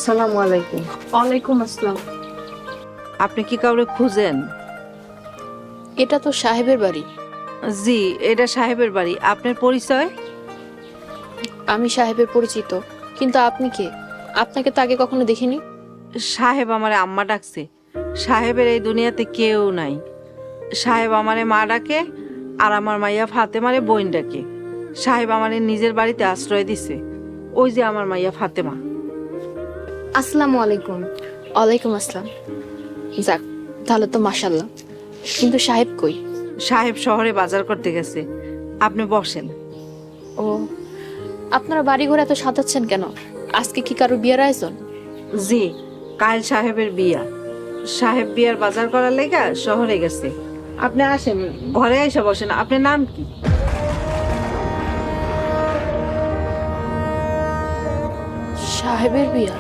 আসসালামু আলাইকুম। ওয়ালাইকুম আসসালাম। আপনি কি কাউরে খুঁজেন? এটা তো সাহেবের বাড়ি। জি, এটা সাহেবের বাড়ি। আপনার পরিচয়? আমি সাহেবের পরিচিত, কিন্তু আপনি কে? আপনাকে তো আগে কখনো দেখিনি। সাহেব আমারে আম্মা ডাকছে। সাহেবের এই দুনিয়াতে কেউ নাই। সাহেব আমারে মা ডাকে, আর আমার মাইয়া ফাতেমারে বোন ডাকে। সাহেব আমারে নিজের বাড়িতে আশ্রয় দিছে। ওই যে আমার মাইয়া ফাতেমা। আসসালামু আলাইকুম। ওয়ালাইকুম আসসালাম। যাক, তাহলে তো মাশাল্লাহ। কিন্তু সাহেব কই? সাহেব শহরে বাজার করতে গেছে। আপনি বসেন। ও, আপনারা বাড়ি ঘরে এত সাজাচ্ছেন কেন? আজকে কি কারো বিয়ের আয়োজন? জি, কাল সাহেবের বিয়া। সাহেব বিয়ার বাজার করার লেগা শহরে গেছে। আপনি আসেন, ঘরে এসে বসেন। আপনার নাম কি? সাহেবের বিয়া?